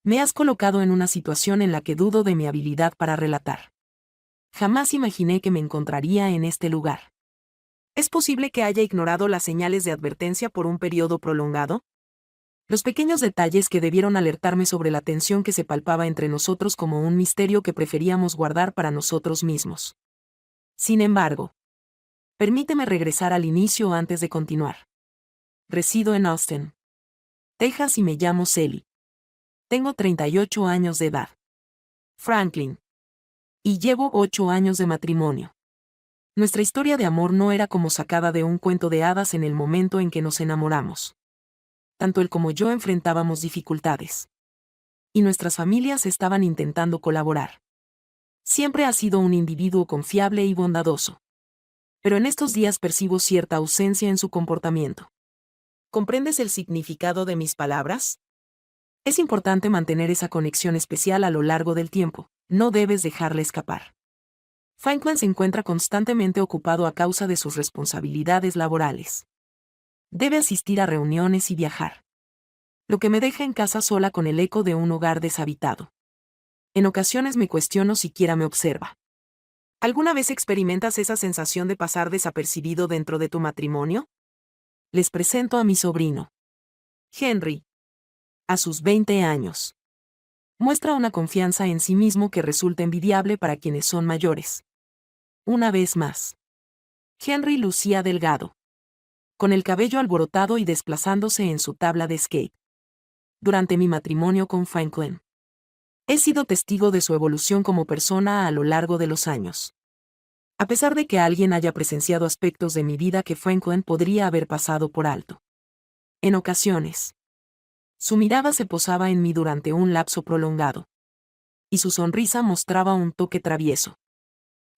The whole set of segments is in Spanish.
Me has colocado en una situación en la que dudo de mi habilidad para relatar. Jamás imaginé que me encontraría en este lugar. ¿Es posible que haya ignorado las señales de advertencia por un periodo prolongado? Los pequeños detalles que debieron alertarme sobre la tensión que se palpaba entre nosotros como un misterio que preferíamos guardar para nosotros mismos. Sin embargo, permíteme regresar al inicio antes de continuar. Resido en Austin, Texas y me llamo Sally. Tengo 38 años de edad. Franklin. Y llevo 8 años de matrimonio. Nuestra historia de amor no era como sacada de un cuento de hadas en el momento en que nos enamoramos. Tanto él como yo enfrentábamos dificultades. Y nuestras familias estaban intentando colaborar. Siempre ha sido un individuo confiable y bondadoso. Pero en estos días percibo cierta ausencia en su comportamiento. ¿Comprendes el significado de mis palabras? Es importante mantener esa conexión especial a lo largo del tiempo, no debes dejarla escapar. Franklin se encuentra constantemente ocupado a causa de sus responsabilidades laborales. Debe asistir a reuniones y viajar. Lo que me deja en casa sola con el eco de un hogar deshabitado. En ocasiones me cuestiono siquiera me observa. ¿Alguna vez experimentas esa sensación de pasar desapercibido dentro de tu matrimonio? Les presento a mi sobrino. Henry. A sus 20 años. Muestra una confianza en sí mismo que resulta envidiable para quienes son mayores. Una vez más. Henry lucía delgado. Con el cabello alborotado y desplazándose en su tabla de skate. Durante mi matrimonio con Franklin. He sido testigo de su evolución como persona a lo largo de los años. A pesar de que alguien haya presenciado aspectos de mi vida que Franklin podría haber pasado por alto. En ocasiones. Su mirada se posaba en mí durante un lapso prolongado. Y su sonrisa mostraba un toque travieso.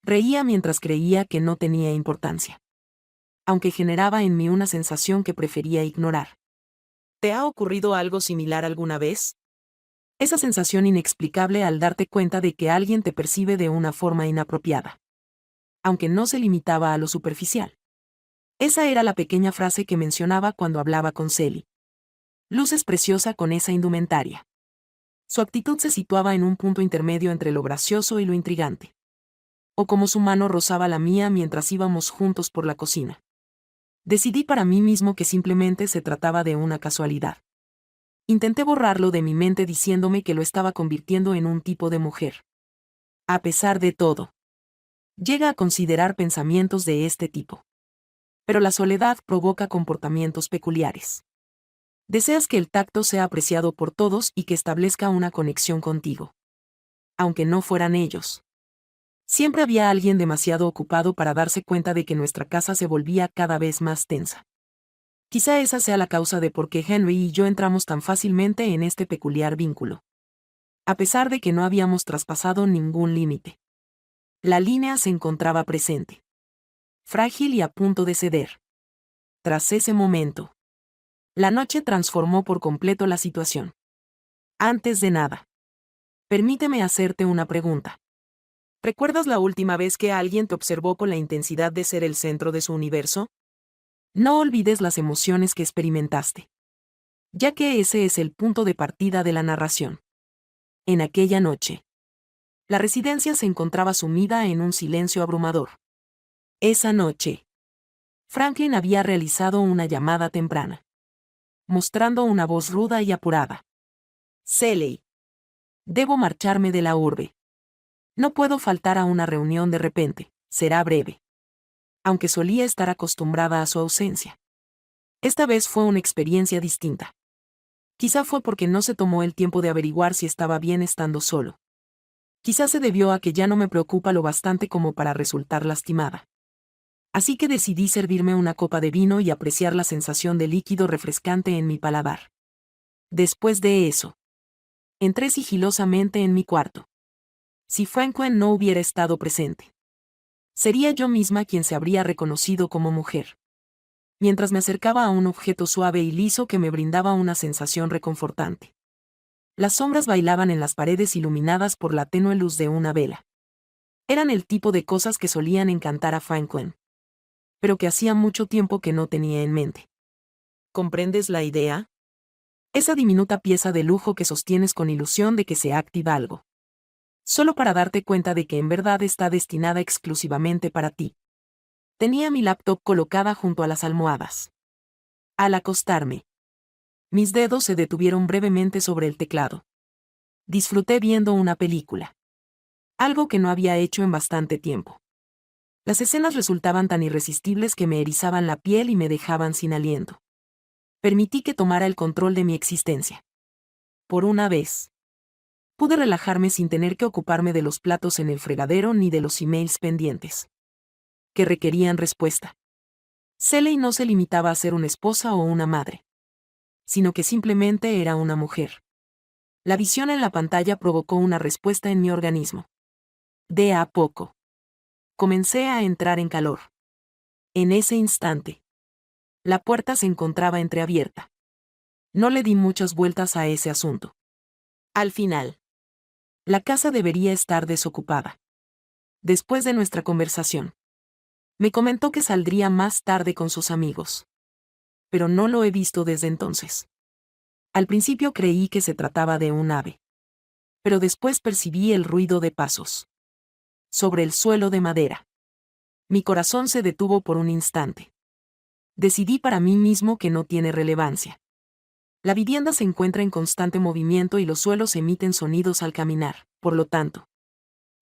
Reía mientras creía que no tenía importancia. Aunque generaba en mí una sensación que prefería ignorar. ¿Te ha ocurrido algo similar alguna vez? Esa sensación inexplicable al darte cuenta de que alguien te percibe de una forma inapropiada. Aunque no se limitaba a lo superficial. Esa era la pequeña frase que mencionaba cuando hablaba con Sally. Luces preciosa con esa indumentaria. Su actitud se situaba en un punto intermedio entre lo gracioso y lo intrigante. O como su mano rozaba la mía mientras íbamos juntos por la cocina. Decidí para mí mismo que simplemente se trataba de una casualidad. Intenté borrarlo de mi mente diciéndome que lo estaba convirtiendo en un tipo de mujer. A pesar de todo, llega a considerar pensamientos de este tipo. Pero la soledad provoca comportamientos peculiares. Deseas que el tacto sea apreciado por todos y que establezca una conexión contigo. Aunque no fueran ellos. Siempre había alguien demasiado ocupado para darse cuenta de que nuestra casa se volvía cada vez más tensa. Quizá esa sea la causa de por qué Henry y yo entramos tan fácilmente en este peculiar vínculo. A pesar de que no habíamos traspasado ningún límite. La línea se encontraba presente. Frágil y a punto de ceder. Tras ese momento, la noche transformó por completo la situación. Antes de nada, permíteme hacerte una pregunta. ¿Recuerdas la última vez que alguien te observó con la intensidad de ser el centro de su universo? No olvides las emociones que experimentaste. Ya que ese es el punto de partida de la narración. En aquella noche, la residencia se encontraba sumida en un silencio abrumador. Esa noche, Franklin había realizado una llamada temprana. Mostrando una voz ruda y apurada. Sally. Debo marcharme de la urbe. No puedo faltar a una reunión de repente, será breve. Aunque solía estar acostumbrada a su ausencia. Esta vez fue una experiencia distinta. Quizá fue porque no se tomó el tiempo de averiguar si estaba bien estando solo. Quizá se debió a que ya no me preocupa lo bastante como para resultar lastimada. Así que decidí servirme una copa de vino y apreciar la sensación de líquido refrescante en mi paladar. Después de eso, entré sigilosamente en mi cuarto. Si Franklin no hubiera estado presente, sería yo misma quien se habría reconocido como mujer. Mientras me acercaba a un objeto suave y liso que me brindaba una sensación reconfortante. Las sombras bailaban en las paredes iluminadas por la tenue luz de una vela. Eran el tipo de cosas que solían encantar a Franklin. Pero que hacía mucho tiempo que no tenía en mente. ¿Comprendes la idea? Esa diminuta pieza de lujo que sostienes con ilusión de que se activa algo. Solo para darte cuenta de que en verdad está destinada exclusivamente para ti. Tenía mi laptop colocada junto a las almohadas. Al acostarme, mis dedos se detuvieron brevemente sobre el teclado. Disfruté viendo una película. Algo que no había hecho en bastante tiempo. Las escenas resultaban tan irresistibles que me erizaban la piel y me dejaban sin aliento. Permití que tomara el control de mi existencia. Por una vez. Pude relajarme sin tener que ocuparme de los platos en el fregadero ni de los emails pendientes. Que requerían respuesta. Shelley no se limitaba a ser una esposa o una madre. Sino que simplemente era una mujer. La visión en la pantalla provocó una respuesta en mi organismo. De a poco. Comencé a entrar en calor. En ese instante. La puerta se encontraba entreabierta. No le di muchas vueltas a ese asunto. Al final. La casa debería estar desocupada. Después de nuestra conversación. Me comentó que saldría más tarde con sus amigos. Pero no lo he visto desde entonces. Al principio creí que se trataba de un ave. Pero después percibí el ruido de pasos. Sobre el suelo de madera. Mi corazón se detuvo por un instante. Decidí para mí mismo que no tiene relevancia. La vivienda se encuentra en constante movimiento y los suelos emiten sonidos al caminar, por lo tanto.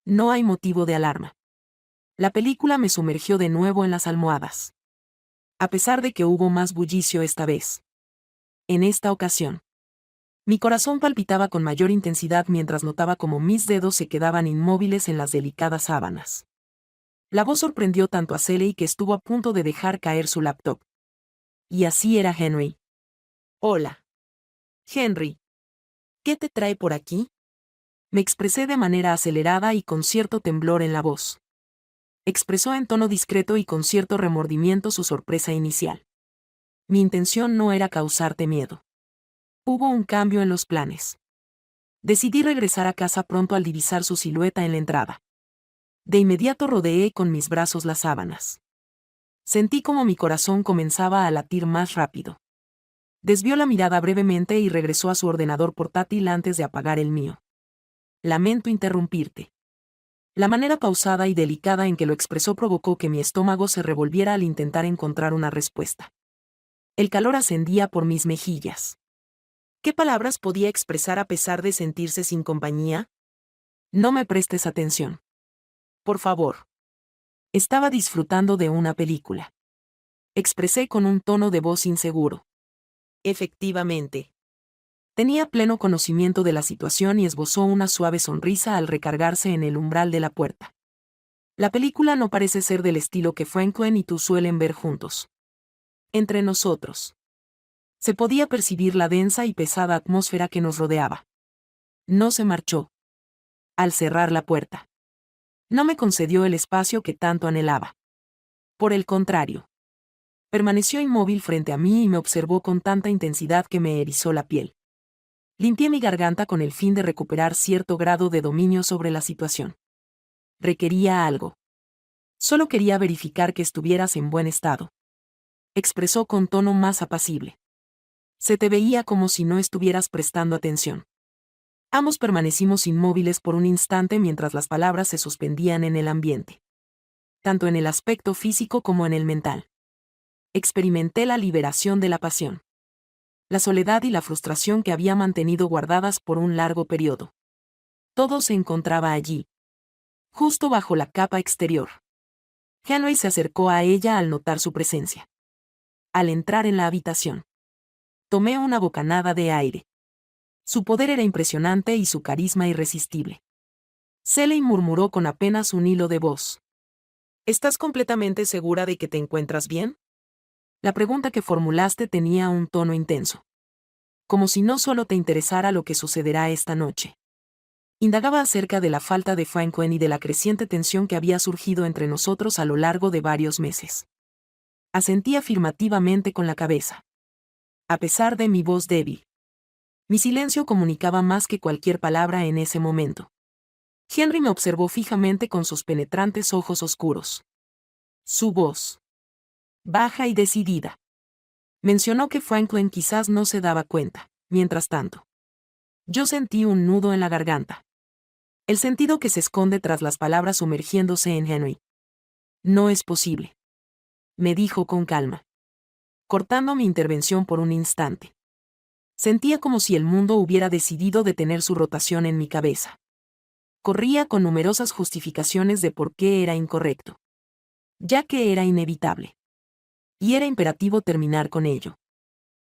No hay motivo de alarma. La película me sumergió de nuevo en las almohadas. A pesar de que hubo más bullicio esta vez. En esta ocasión. Mi corazón palpitaba con mayor intensidad mientras notaba cómo mis dedos se quedaban inmóviles en las delicadas sábanas. La voz sorprendió tanto a Shelley que estuvo a punto de dejar caer su laptop. Y así era Henry. Hola. Henry. ¿Qué te trae por aquí? Me expresé de manera acelerada y con cierto temblor en la voz. Expresó en tono discreto y con cierto remordimiento su sorpresa inicial. Mi intención no era causarte miedo. Hubo un cambio en los planes. Decidí regresar a casa pronto al divisar su silueta en la entrada. De inmediato rodeé con mis brazos las sábanas. Sentí como mi corazón comenzaba a latir más rápido. Desvió la mirada brevemente y regresó a su ordenador portátil antes de apagar el mío. Lamento interrumpirte. La manera pausada y delicada en que lo expresó provocó que mi estómago se revolviera al intentar encontrar una respuesta. El calor ascendía por mis mejillas. ¿Qué palabras podía expresar a pesar de sentirse sin compañía? No me prestes atención. Por favor. Estaba disfrutando de una película. Expresé con un tono de voz inseguro. Efectivamente. Tenía pleno conocimiento de la situación y esbozó una suave sonrisa al recargarse en el umbral de la puerta. La película no parece ser del estilo que Franklin y tú suelen ver juntos. Entre nosotros. Se podía percibir la densa y pesada atmósfera que nos rodeaba. No se marchó. Al cerrar la puerta. No me concedió el espacio que tanto anhelaba. Por el contrario. Permaneció inmóvil frente a mí y me observó con tanta intensidad que me erizó la piel. Limpié mi garganta con el fin de recuperar cierto grado de dominio sobre la situación. Requería algo. Solo quería verificar que estuvieras en buen estado. Expresó con tono más apacible. Se te veía como si no estuvieras prestando atención. Ambos permanecimos inmóviles por un instante mientras las palabras se suspendían en el ambiente. Tanto en el aspecto físico como en el mental. Experimenté la liberación de la pasión. La soledad y la frustración que había mantenido guardadas por un largo periodo. Todo se encontraba allí. Justo bajo la capa exterior. Henry se acercó a ella al notar su presencia. Al entrar en la habitación. Tomé una bocanada de aire. Su poder era impresionante y su carisma irresistible. Shelley murmuró con apenas un hilo de voz. ¿Estás completamente segura de que te encuentras bien? La pregunta que formulaste tenía un tono intenso. Como si no solo te interesara lo que sucederá esta noche. Indagaba acerca de la falta de Franklin y de la creciente tensión que había surgido entre nosotros a lo largo de varios meses. Asentí afirmativamente con la cabeza. A pesar de mi voz débil. Mi silencio comunicaba más que cualquier palabra en ese momento. Henry me observó fijamente con sus penetrantes ojos oscuros. Su voz. Baja y decidida. Mencionó que Franklin quizás no se daba cuenta. Mientras tanto, yo sentí un nudo en la garganta. El sentido que se esconde tras las palabras sumergiéndose en Henry. No es posible, me dijo con calma, cortando mi intervención por un instante. Sentía como si el mundo hubiera decidido detener su rotación en mi cabeza. Corría con numerosas justificaciones de por qué era incorrecto, ya que era inevitable. Y era imperativo terminar con ello.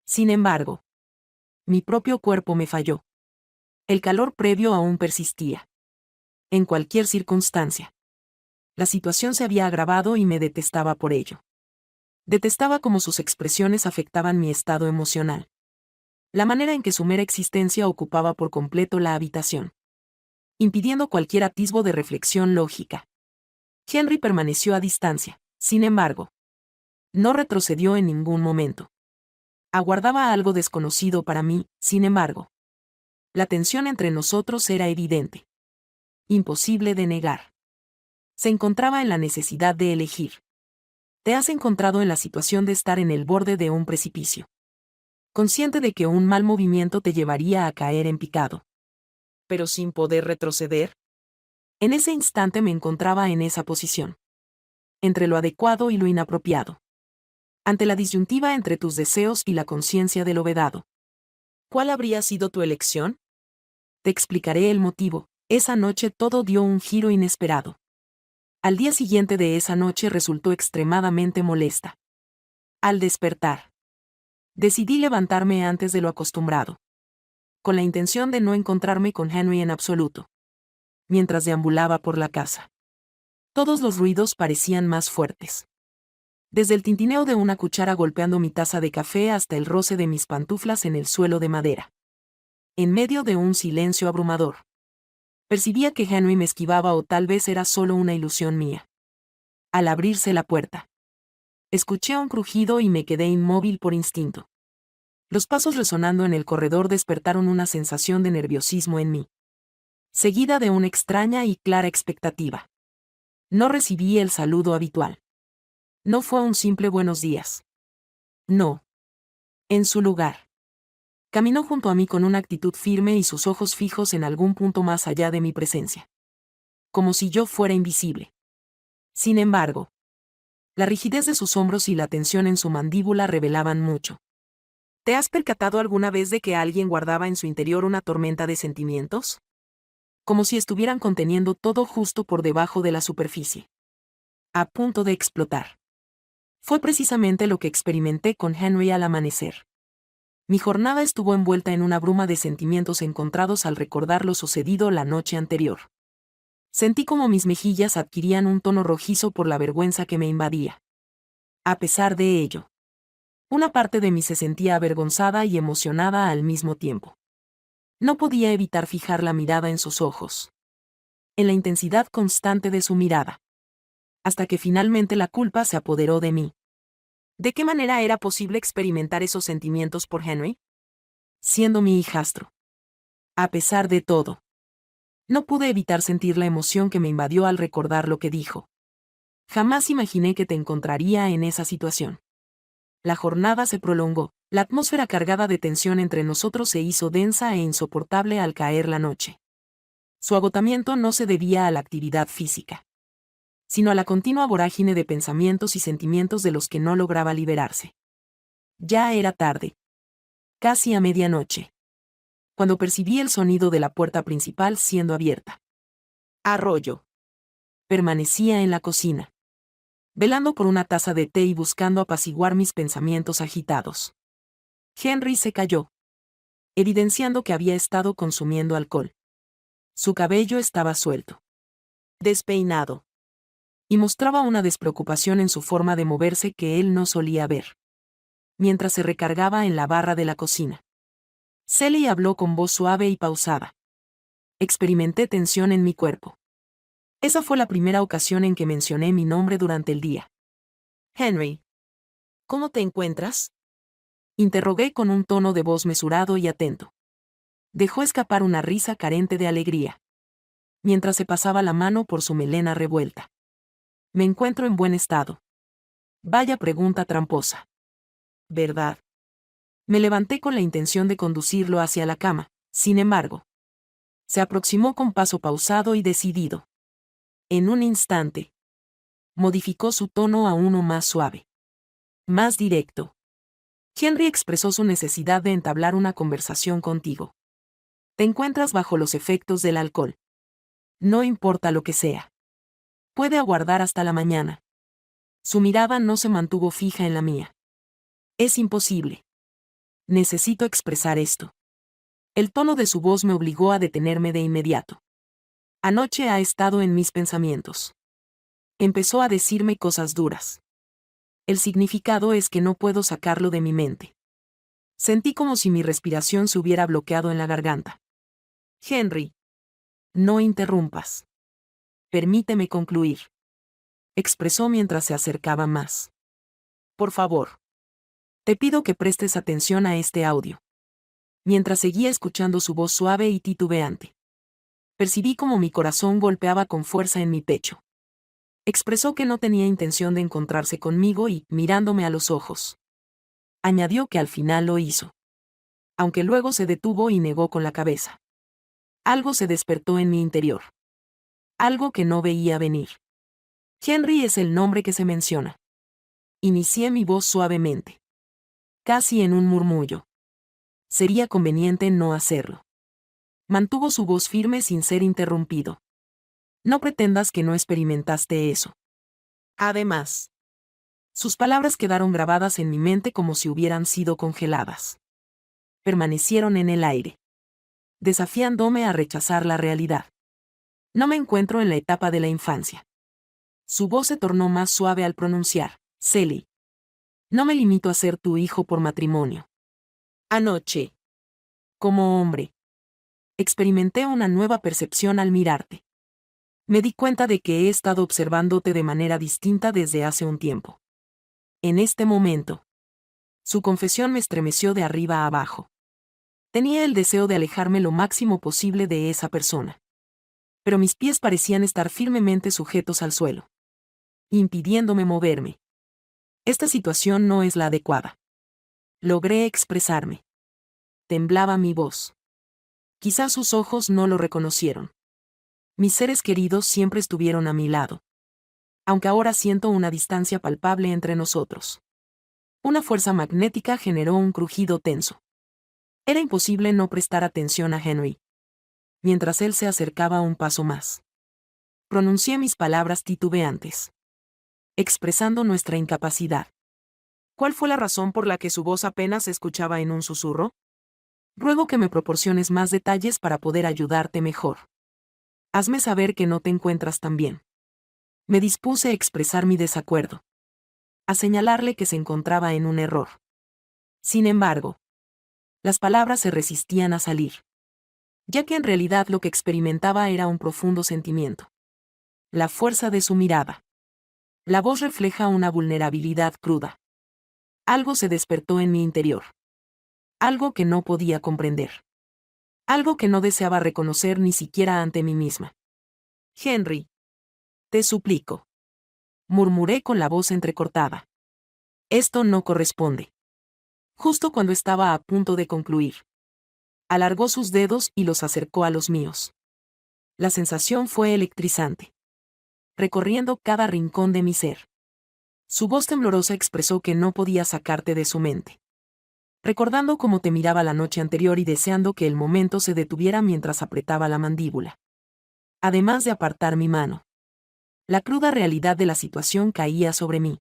Sin embargo, mi propio cuerpo me falló. El calor previo aún persistía. En cualquier circunstancia. La situación se había agravado y me detestaba por ello. Detestaba cómo sus expresiones afectaban mi estado emocional. La manera en que su mera existencia ocupaba por completo la habitación, impidiendo cualquier atisbo de reflexión lógica. Henry permaneció a distancia, sin embargo. No retrocedió en ningún momento. Aguardaba algo desconocido para mí, sin embargo. La tensión entre nosotros era evidente. Imposible de negar. Se encontraba en la necesidad de elegir. Te has encontrado en la situación de estar en el borde de un precipicio, consciente de que un mal movimiento te llevaría a caer en picado, pero sin poder retroceder. En ese instante me encontraba en esa posición, entre lo adecuado y lo inapropiado, ante la disyuntiva entre tus deseos y la conciencia de lo vedado. ¿Cuál habría sido tu elección? Te explicaré el motivo. Esa noche todo dio un giro inesperado. Al día siguiente de esa noche resultó extremadamente molesta. Al despertar, decidí levantarme antes de lo acostumbrado, con la intención de no encontrarme con Henry en absoluto. Mientras deambulaba por la casa, todos los ruidos parecían más fuertes. Desde el tintineo de una cuchara golpeando mi taza de café hasta el roce de mis pantuflas en el suelo de madera. En medio de un silencio abrumador, percibía que Henry me esquivaba o tal vez era solo una ilusión mía. Al abrirse la puerta, escuché un crujido y me quedé inmóvil por instinto. Los pasos resonando en el corredor despertaron una sensación de nerviosismo en mí, seguida de una extraña y clara expectativa. No recibí el saludo habitual. No fue un simple buenos días. No. En su lugar, caminó junto a mí con una actitud firme y sus ojos fijos en algún punto más allá de mi presencia. Como si yo fuera invisible. Sin embargo, la rigidez de sus hombros y la tensión en su mandíbula revelaban mucho. ¿Te has percatado alguna vez de que alguien guardaba en su interior una tormenta de sentimientos? Como si estuvieran conteniendo todo justo por debajo de la superficie, a punto de explotar. Fue precisamente lo que experimenté con Henry al amanecer. Mi jornada estuvo envuelta en una bruma de sentimientos encontrados al recordar lo sucedido la noche anterior. Sentí como mis mejillas adquirían un tono rojizo por la vergüenza que me invadía. A pesar de ello, una parte de mí se sentía avergonzada y emocionada al mismo tiempo. No podía evitar fijar la mirada en sus ojos, en la intensidad constante de su mirada, hasta que finalmente la culpa se apoderó de mí. ¿De qué manera era posible experimentar esos sentimientos por Henry? Siendo mi hijastro. A pesar de todo, no pude evitar sentir la emoción que me invadió al recordar lo que dijo. Jamás imaginé que te encontraría en esa situación. La jornada se prolongó, la atmósfera cargada de tensión entre nosotros se hizo densa e insoportable al caer la noche. Su agotamiento no se debía a la actividad física, sino a la continua vorágine de pensamientos y sentimientos de los que no lograba liberarse. Ya era tarde, casi a medianoche, cuando percibí el sonido de la puerta principal siendo abierta. Arroyo. Permanecía en la cocina, velando por una taza de té y buscando apaciguar mis pensamientos agitados. Henry se calló, evidenciando que había estado consumiendo alcohol. Su cabello estaba suelto, despeinado, y mostraba una despreocupación en su forma de moverse que él no solía ver. Mientras se recargaba en la barra de la cocina, Sally habló con voz suave y pausada. Experimenté tensión en mi cuerpo. Esa fue la primera ocasión en que mencioné mi nombre durante el día. Henry, ¿cómo te encuentras? Interrogué con un tono de voz mesurado y atento. Dejó escapar una risa carente de alegría, mientras se pasaba la mano por su melena revuelta. Me encuentro en buen estado. Vaya pregunta tramposa. ¿Verdad? Me levanté con la intención de conducirlo hacia la cama, sin embargo. Se aproximó con paso pausado y decidido. En un instante, modificó su tono a uno más suave. Más directo. Henry expresó su necesidad de entablar una conversación contigo. Te encuentras bajo los efectos del alcohol. No importa lo que sea. Puede aguardar hasta la mañana. Su mirada no se mantuvo fija en la mía. Es imposible. Necesito expresar esto. El tono de su voz me obligó a detenerme de inmediato. Anoche ha estado en mis pensamientos. Empezó a decirme cosas duras. El significado es que no puedo sacarlo de mi mente. Sentí como si mi respiración se hubiera bloqueado en la garganta. Henry. No interrumpas. Permíteme concluir. Expresó mientras se acercaba más. Por favor. Te pido que prestes atención a este audio. Mientras seguía escuchando su voz suave y titubeante. Percibí como mi corazón golpeaba con fuerza en mi pecho. Expresó que no tenía intención de encontrarse conmigo y, mirándome a los ojos, añadió que al final lo hizo. Aunque luego se detuvo y negó con la cabeza. Algo se despertó en mi interior. Algo que no veía venir. Henry es el nombre que se menciona. Inicié mi voz suavemente. Casi en un murmullo. Sería conveniente no hacerlo. Mantuvo su voz firme sin ser interrumpido. No pretendas que no experimentaste eso. Además, sus palabras quedaron grabadas en mi mente como si hubieran sido congeladas. Permanecieron en el aire, desafiándome a rechazar la realidad. No me encuentro en la etapa de la infancia. Su voz se tornó más suave al pronunciar, Sally. No me limito a ser tu hijo por matrimonio. Anoche, como hombre, experimenté una nueva percepción al mirarte. Me di cuenta de que he estado observándote de manera distinta desde hace un tiempo. En este momento, su confesión me estremeció de arriba a abajo. Tenía el deseo de alejarme lo máximo posible de esa persona. Pero mis pies parecían estar firmemente sujetos al suelo, impidiéndome moverme. Esta situación no es la adecuada. Logré expresarme. Temblaba mi voz. Quizás sus ojos no lo reconocieron. Mis seres queridos siempre estuvieron a mi lado. Aunque ahora siento una distancia palpable entre nosotros. Una fuerza magnética generó un crujido tenso. Era imposible no prestar atención a Henry. Mientras él se acercaba un paso más. Pronuncié mis palabras titubeantes. Expresando nuestra incapacidad. ¿Cuál fue la razón por la que su voz apenas se escuchaba en un susurro? Ruego que me proporciones más detalles para poder ayudarte mejor. Hazme saber que no te encuentras tan bien. Me dispuse a expresar mi desacuerdo. A señalarle que se encontraba en un error. Sin embargo, las palabras se resistían a salir. Ya que en realidad lo que experimentaba era un profundo sentimiento. La fuerza de su mirada. La voz refleja una vulnerabilidad cruda. Algo se despertó en mi interior. Algo que no podía comprender. Algo que no deseaba reconocer ni siquiera ante mí misma. Henry. Te suplico. Murmuré con la voz entrecortada. Esto no corresponde. Justo cuando estaba a punto de concluir. Alargó sus dedos y los acercó a los míos. La sensación fue electrizante. Recorriendo cada rincón de mi ser. Su voz temblorosa expresó que no podía sacarte de su mente. Recordando cómo te miraba la noche anterior y deseando que el momento se detuviera mientras apretaba la mandíbula. Además de apartar mi mano. La cruda realidad de la situación caía sobre mí.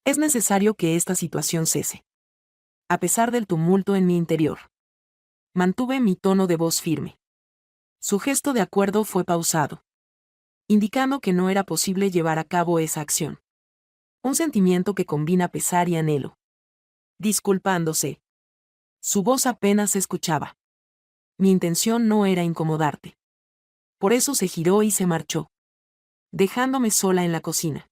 Es necesario que esta situación cese. A pesar del tumulto en mi interior. Mantuve mi tono de voz firme. Su gesto de acuerdo fue pausado. Indicando que no era posible llevar a cabo esa acción. Un sentimiento que combina pesar y anhelo. Disculpándose. Su voz apenas se escuchaba. Mi intención no era incomodarte. Por eso se giró y se marchó. Dejándome sola en la cocina.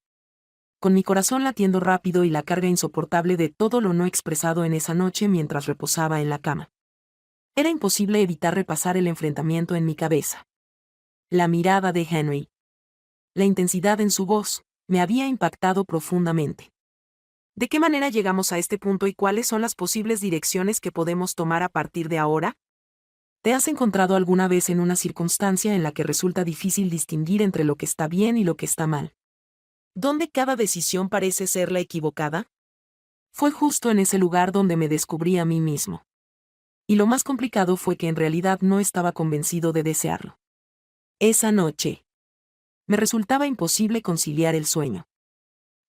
Con mi corazón latiendo rápido y la carga insoportable de todo lo no expresado en esa noche mientras reposaba en la cama. Era imposible evitar repasar el enfrentamiento en mi cabeza. La mirada de Henry. La intensidad en su voz, me había impactado profundamente. ¿De qué manera llegamos a este punto y cuáles son las posibles direcciones que podemos tomar a partir de ahora? ¿Te has encontrado alguna vez en una circunstancia en la que resulta difícil distinguir entre lo que está bien y lo que está mal? ¿Dónde cada decisión parece ser la equivocada? Fue justo en ese lugar donde me descubrí a mí mismo. Y lo más complicado fue que en realidad no estaba convencido de desearlo. Esa noche, me resultaba imposible conciliar el sueño.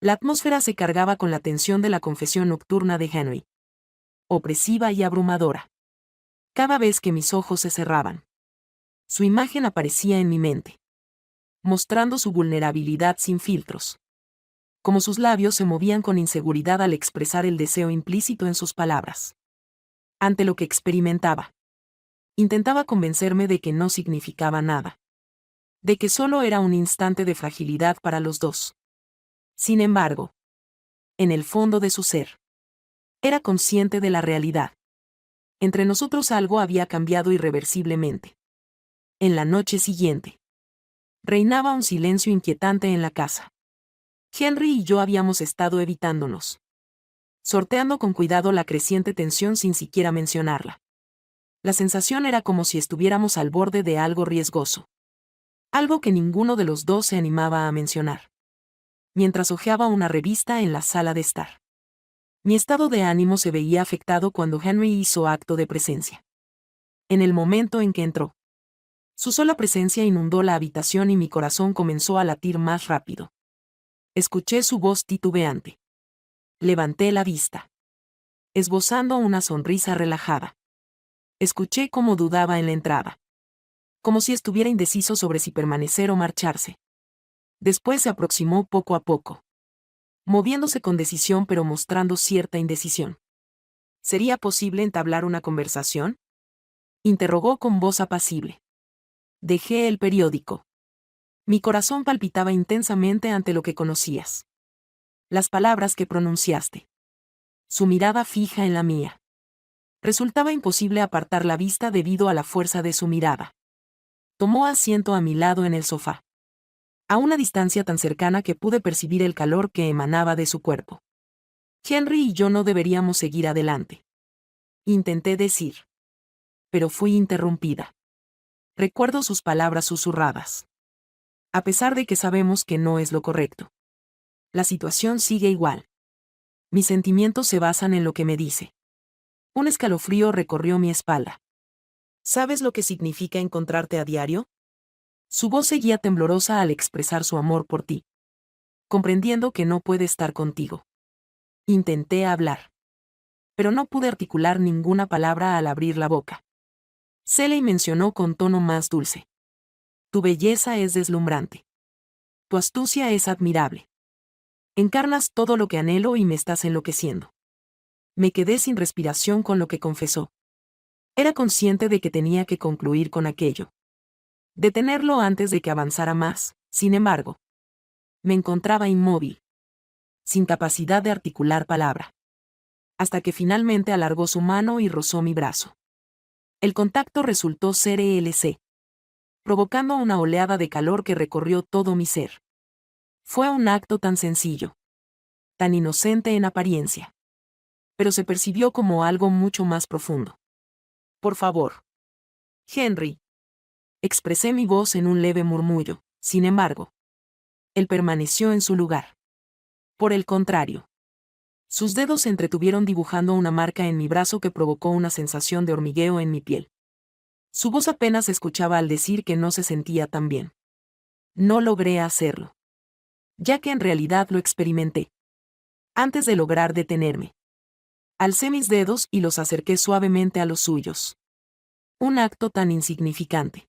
La atmósfera se cargaba con la tensión de la confesión nocturna de Henry. Opresiva y abrumadora. Cada vez que mis ojos se cerraban, su imagen aparecía en mi mente, mostrando su vulnerabilidad sin filtros. Como sus labios se movían con inseguridad al expresar el deseo implícito en sus palabras. Ante lo que experimentaba, intentaba convencerme de que no significaba nada. De que solo era un instante de fragilidad para los dos. Sin embargo, en el fondo de su ser, era consciente de la realidad. Entre nosotros algo había cambiado irreversiblemente. En la noche siguiente, reinaba un silencio inquietante en la casa. Henry y yo habíamos estado evitándonos, sorteando con cuidado la creciente tensión sin siquiera mencionarla. La sensación era como si estuviéramos al borde de algo riesgoso. Algo que ninguno de los dos se animaba a mencionar. Mientras hojeaba una revista en la sala de estar. Mi estado de ánimo se veía afectado cuando Henry hizo acto de presencia. En el momento en que entró, su sola presencia inundó la habitación y mi corazón comenzó a latir más rápido. Escuché su voz titubeante. Levanté la vista, esbozando una sonrisa relajada. Escuché cómo dudaba en la entrada. Como si estuviera indeciso sobre si permanecer o marcharse. Después se aproximó poco a poco, moviéndose con decisión pero mostrando cierta indecisión. ¿Sería posible entablar una conversación? Interrogó con voz apacible. Dejé el periódico. Mi corazón palpitaba intensamente ante lo que conocías. Las palabras que pronunciaste. Su mirada fija en la mía. Resultaba imposible apartar la vista debido a la fuerza de su mirada. Tomó asiento a mi lado en el sofá. A una distancia tan cercana que pude percibir el calor que emanaba de su cuerpo. Henry y yo no deberíamos seguir adelante. Intenté decir. Pero fui interrumpida. Recuerdo sus palabras susurradas. A pesar de que sabemos que no es lo correcto. La situación sigue igual. Mis sentimientos se basan en lo que me dice. Un escalofrío recorrió mi espalda. ¿Sabes lo que significa encontrarte a diario? Su voz seguía temblorosa al expresar su amor por ti. Comprendiendo que no puede estar contigo. Intenté hablar. Pero no pude articular ninguna palabra al abrir la boca. Shelley mencionó con tono más dulce. Tu belleza es deslumbrante. Tu astucia es admirable. Encarnas todo lo que anhelo y me estás enloqueciendo. Me quedé sin respiración con lo que confesó. Era consciente de que tenía que concluir con aquello. Detenerlo antes de que avanzara más, sin embargo. Me encontraba inmóvil. Sin capacidad de articular palabra. Hasta que finalmente alargó su mano y rozó mi brazo. El contacto resultó ser ELC. Provocando una oleada de calor que recorrió todo mi ser. Fue un acto tan sencillo. Tan inocente en apariencia. Pero se percibió como algo mucho más profundo. Por favor. Henry. Expresé mi voz en un leve murmullo, sin embargo. Él permaneció en su lugar. Por el contrario. Sus dedos se entretuvieron dibujando una marca en mi brazo que provocó una sensación de hormigueo en mi piel. Su voz apenas se escuchaba al decir que no se sentía tan bien. No logré hacerlo. Ya que en realidad lo experimenté. Antes de lograr detenerme. Alcé mis dedos y los acerqué suavemente a los suyos. Un acto tan insignificante.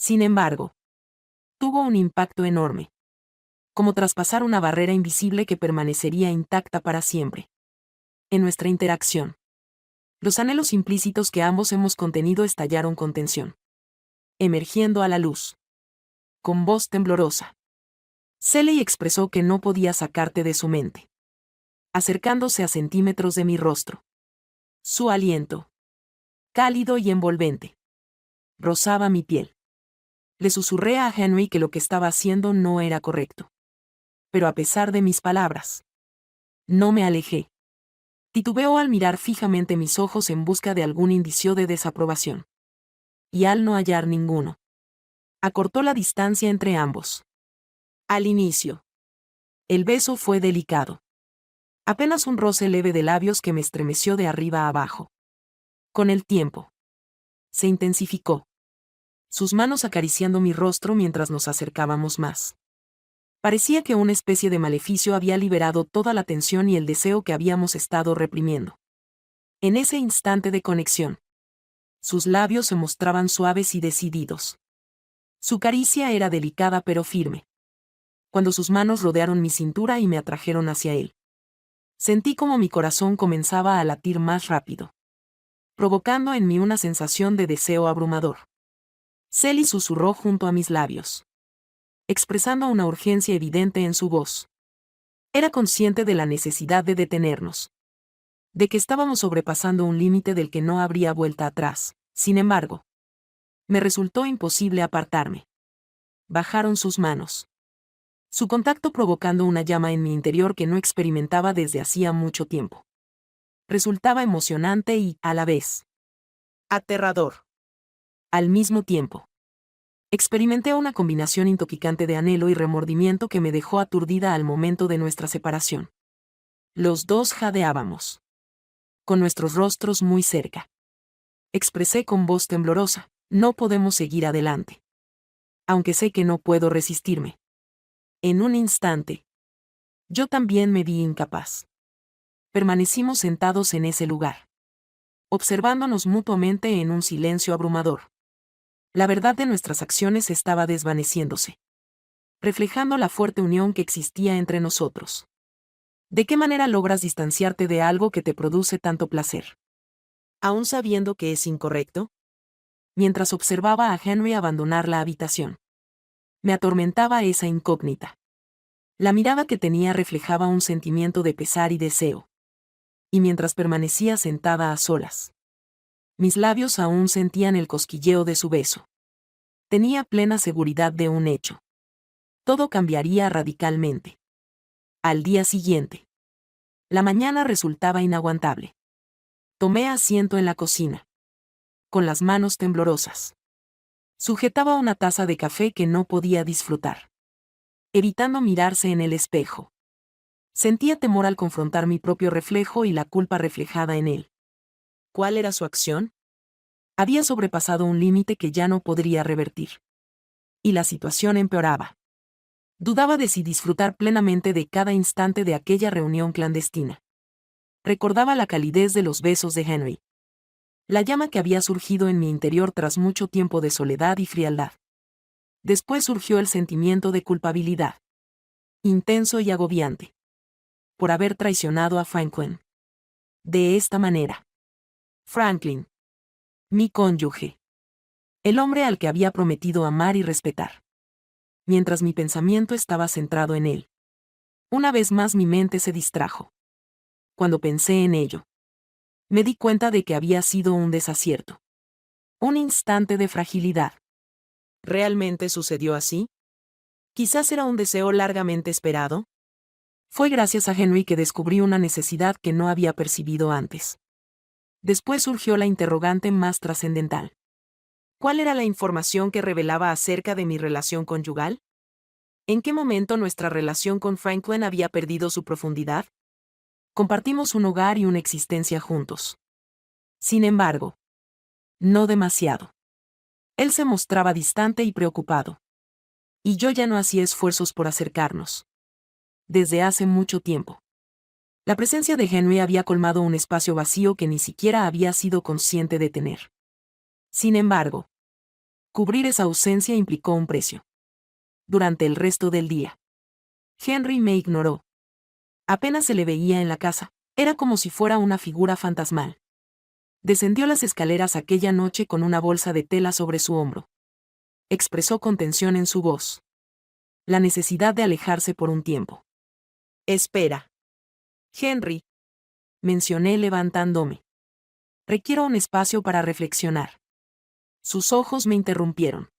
Sin embargo, tuvo un impacto enorme. Como traspasar una barrera invisible que permanecería intacta para siempre. En nuestra interacción. Los anhelos implícitos que ambos hemos contenido estallaron con tensión. Emergiendo a la luz. Con voz temblorosa. Shelley expresó que no podía sacarte de su mente. Acercándose a centímetros de mi rostro. Su aliento. Cálido y envolvente. Rozaba mi piel. Le susurré a Henry que lo que estaba haciendo no era correcto. Pero a pesar de mis palabras. No me alejé. Titubeó al mirar fijamente mis ojos en busca de algún indicio de desaprobación. Y al no hallar ninguno, acortó la distancia entre ambos. Al inicio, el beso fue delicado. Apenas un roce leve de labios que me estremeció de arriba a abajo. Con el tiempo, se intensificó. Sus manos acariciando mi rostro mientras nos acercábamos más. Parecía que una especie de maleficio había liberado toda la tensión y el deseo que habíamos estado reprimiendo. En ese instante de conexión, sus labios se mostraban suaves y decididos. Su caricia era delicada pero firme. Cuando sus manos rodearon mi cintura y me atrajeron hacia él, sentí como mi corazón comenzaba a latir más rápido, provocando en mí una sensación de deseo abrumador. Sally susurró junto a mis labios, expresando una urgencia evidente en su voz. Era consciente de la necesidad de detenernos, de que estábamos sobrepasando un límite del que no habría vuelta atrás. Sin embargo, me resultó imposible apartarme. Bajaron sus manos, su contacto provocando una llama en mi interior que no experimentaba desde hacía mucho tiempo. Resultaba emocionante y, a la vez, aterrador. Al mismo tiempo, experimenté una combinación intoxicante de anhelo y remordimiento que me dejó aturdida al momento de nuestra separación. Los dos jadeábamos, con nuestros rostros muy cerca. Expresé con voz temblorosa: no podemos seguir adelante. Aunque sé que no puedo resistirme. En un instante, yo también me vi incapaz. Permanecimos sentados en ese lugar, observándonos mutuamente en un silencio abrumador. La verdad de nuestras acciones estaba desvaneciéndose, reflejando la fuerte unión que existía entre nosotros. ¿De qué manera logras distanciarte de algo que te produce tanto placer, aún sabiendo que es incorrecto? Mientras observaba a Henry abandonar la habitación, me atormentaba esa incógnita. La mirada que tenía reflejaba un sentimiento de pesar y deseo. Y mientras permanecía sentada a solas, mis labios aún sentían el cosquilleo de su beso. Tenía plena seguridad de un hecho. Todo cambiaría radicalmente. Al día siguiente, la mañana resultaba inaguantable. Tomé asiento en la cocina, con las manos temblorosas. Sujetaba una taza de café que no podía disfrutar, evitando mirarse en el espejo. Sentía temor al confrontar mi propio reflejo y la culpa reflejada en él. ¿Cuál era su acción? Había sobrepasado un límite que ya no podría revertir. Y la situación empeoraba. Dudaba de si disfrutar plenamente de cada instante de aquella reunión clandestina. Recordaba la calidez de los besos de Henry, la llama que había surgido en mi interior tras mucho tiempo de soledad y frialdad. Después surgió el sentimiento de culpabilidad, intenso y agobiante, por haber traicionado a Franklin. De esta manera. Franklin, mi cónyuge, el hombre al que había prometido amar y respetar. Mientras mi pensamiento estaba centrado en él, una vez más mi mente se distrajo. Cuando pensé en ello, me di cuenta de que había sido un desacierto. Un instante de fragilidad. ¿Realmente sucedió así? Quizás era un deseo largamente esperado. Fue gracias a Henry que descubrí una necesidad que no había percibido antes. Después surgió la interrogante más trascendental. ¿Cuál era la información que revelaba acerca de mi relación conyugal? ¿En qué momento nuestra relación con Franklin había perdido su profundidad? Compartimos un hogar y una existencia juntos. Sin embargo, no demasiado. Él se mostraba distante y preocupado. Y yo ya no hacía esfuerzos por acercarnos. Desde hace mucho tiempo. La presencia de Henry había colmado un espacio vacío que ni siquiera había sido consciente de tener. Sin embargo, cubrir esa ausencia implicó un precio. Durante el resto del día, Henry me ignoró. Apenas se le veía en la casa, era como si fuera una figura fantasmal. Descendió las escaleras aquella noche con una bolsa de tela sobre su hombro. Expresó con tensión en su voz la necesidad de alejarse por un tiempo. Espera. Henry, mencioné levantándome. Requiero un espacio para reflexionar. Sus ojos me interrumpieron,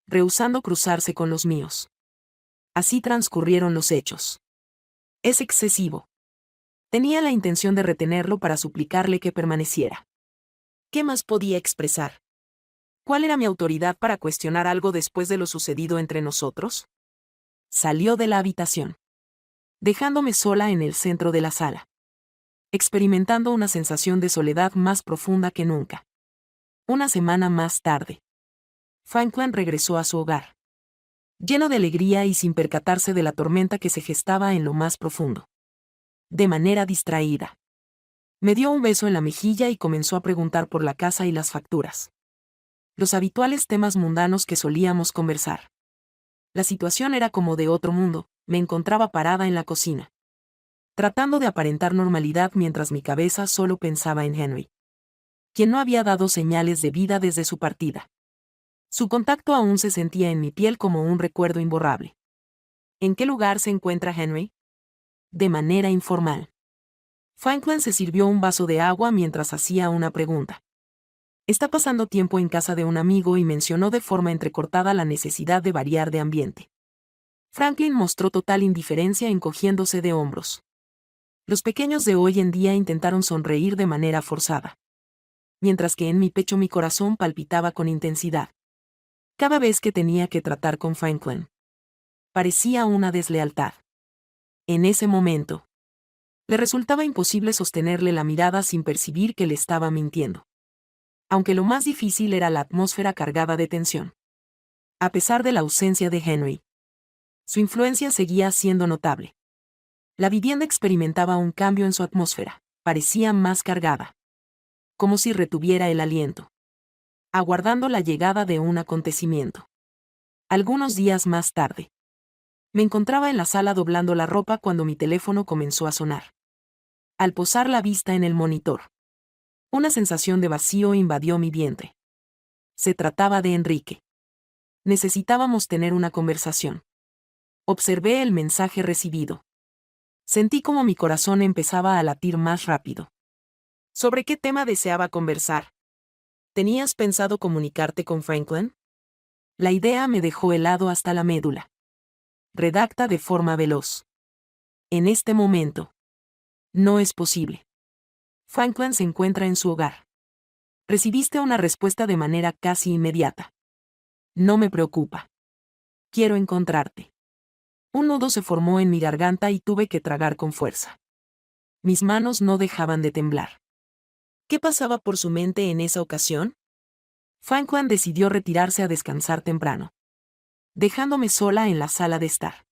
rehusando cruzarse con los míos. Así transcurrieron los hechos. Es excesivo. Tenía la intención de retenerlo para suplicarle que permaneciera. ¿Qué más podía expresar? ¿Cuál era mi autoridad para cuestionar algo después de lo sucedido entre nosotros? Salió de la habitación, dejándome sola en el centro de la sala, experimentando una sensación de soledad más profunda que nunca. Una semana más tarde, Franklin regresó a su hogar, lleno de alegría y sin percatarse de la tormenta que se gestaba en lo más profundo. De manera distraída, me dio un beso en la mejilla y comenzó a preguntar por la casa y las facturas. Los habituales temas mundanos que solíamos conversar. La situación era como de otro mundo. Me encontraba parada en la cocina, tratando de aparentar normalidad mientras mi cabeza solo pensaba en Henry, quien no había dado señales de vida desde su partida. Su contacto aún se sentía en mi piel como un recuerdo imborrable. ¿En qué lugar se encuentra Henry? De manera informal. Franklin se sirvió un vaso de agua mientras hacía una pregunta. Está pasando tiempo en casa de un amigo y mencionó de forma entrecortada la necesidad de variar de ambiente. Franklin mostró total indiferencia encogiéndose de hombros. Los pequeños de hoy en día intentaron sonreír de manera forzada, mientras que en mi pecho mi corazón palpitaba con intensidad. Cada vez que tenía que tratar con Franklin, parecía una deslealtad. En ese momento, le resultaba imposible sostenerle la mirada sin percibir que le estaba mintiendo. Aunque lo más difícil era la atmósfera cargada de tensión. A pesar de la ausencia de Henry, su influencia seguía siendo notable. La vivienda experimentaba un cambio en su atmósfera, parecía más cargada, como si retuviera el aliento, aguardando la llegada de un acontecimiento. Algunos días más tarde, me encontraba en la sala doblando la ropa cuando mi teléfono comenzó a sonar. Al posar la vista en el monitor, una sensación de vacío invadió mi vientre. Se trataba de Enrique. Necesitábamos tener una conversación. Observé el mensaje recibido. Sentí como mi corazón empezaba a latir más rápido. ¿Sobre qué tema deseaba conversar? ¿Tenías pensado comunicarte con Franklin? La idea me dejó helado hasta la médula. Redacta de forma veloz. En este momento. No es posible. Franklin se encuentra en su hogar. Recibiste una respuesta de manera casi inmediata. No me preocupa. Quiero encontrarte. Un nudo se formó en mi garganta y tuve que tragar con fuerza. Mis manos no dejaban de temblar. ¿Qué pasaba por su mente en esa ocasión? Franklin decidió retirarse a descansar temprano, dejándome sola en la sala de estar.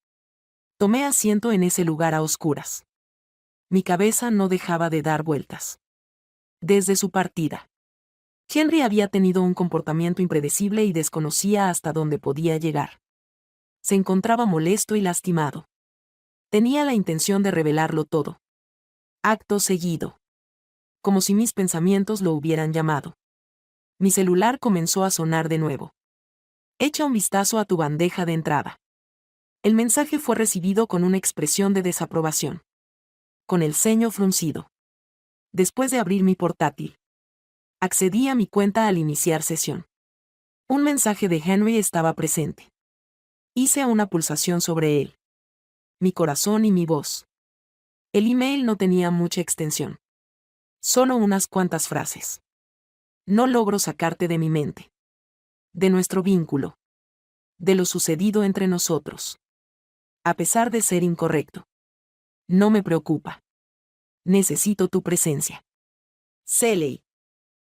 Tomé asiento en ese lugar a oscuras. Mi cabeza no dejaba de dar vueltas. Desde su partida, Henry había tenido un comportamiento impredecible y desconocía hasta dónde podía llegar. Se encontraba molesto y lastimado. Tenía la intención de revelarlo todo. Acto seguido. Como si mis pensamientos lo hubieran llamado. Mi celular comenzó a sonar de nuevo. Echa un vistazo a tu bandeja de entrada. El mensaje fue recibido con una expresión de desaprobación. Con el ceño fruncido. Después de abrir mi portátil, accedí a mi cuenta al iniciar sesión. Un mensaje de Henry estaba presente. Hice una pulsación sobre él. Mi corazón y mi voz. El email no tenía mucha extensión. Solo unas cuantas frases. No logro sacarte de mi mente. De nuestro vínculo. De lo sucedido entre nosotros. A pesar de ser incorrecto. No me preocupa. Necesito tu presencia. Sally.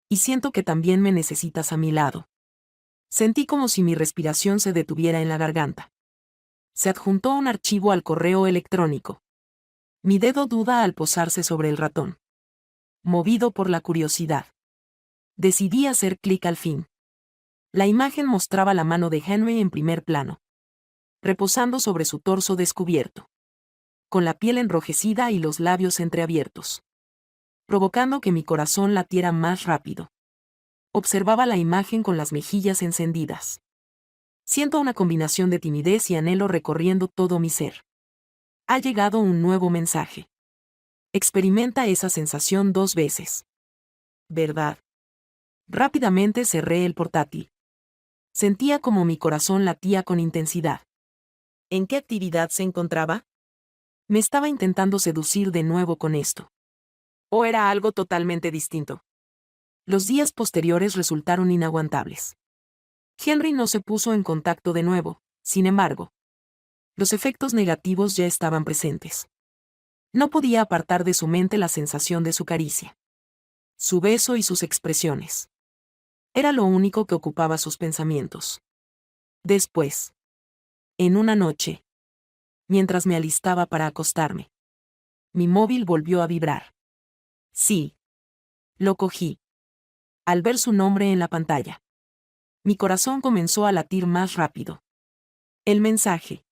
Y siento que también me necesitas a mi lado. Sentí como si mi respiración se detuviera en la garganta. Se adjuntó un archivo al correo electrónico. Mi dedo duda al posarse sobre el ratón. Movido por la curiosidad. Decidí hacer clic al fin. La imagen mostraba la mano de Henry en primer plano, reposando sobre su torso descubierto, con la piel enrojecida y los labios entreabiertos, provocando que mi corazón latiera más rápido. Observaba la imagen con las mejillas encendidas. Siento una combinación de timidez y anhelo recorriendo todo mi ser. Ha llegado un nuevo mensaje. Experimenta esa sensación 2 veces. ¿Verdad? Rápidamente cerré el portátil. Sentía como mi corazón latía con intensidad. ¿En qué actividad se encontraba? Me estaba intentando seducir de nuevo con esto. ¿O era algo totalmente distinto? Los días posteriores resultaron inaguantables. Henry no se puso en contacto de nuevo, sin embargo. Los efectos negativos ya estaban presentes. No podía apartar de su mente la sensación de su caricia, su beso y sus expresiones. Era lo único que ocupaba sus pensamientos. Después, en una noche, mientras me alistaba para acostarme, mi móvil volvió a vibrar. Sí. Lo cogí. Al ver su nombre en la pantalla, mi corazón comenzó a latir más rápido. El mensaje,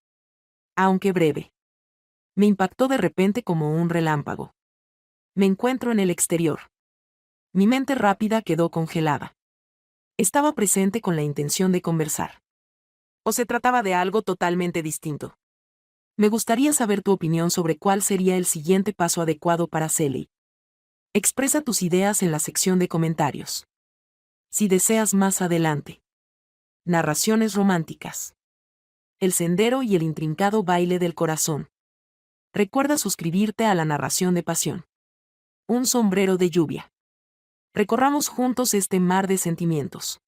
aunque breve, me impactó de repente como un relámpago. Me encuentro en el exterior. Mi mente rápida quedó congelada. Estaba presente con la intención de conversar. ¿O se trataba de algo totalmente distinto? Me gustaría saber tu opinión sobre cuál sería el siguiente paso adecuado para Sally. Expresa tus ideas en la sección de comentarios. Si deseas más adelante. Narraciones románticas. El sendero y el intrincado baile del corazón. Recuerda suscribirte a la narración de pasión. Un sombrero de lluvia. Recorramos juntos este mar de sentimientos.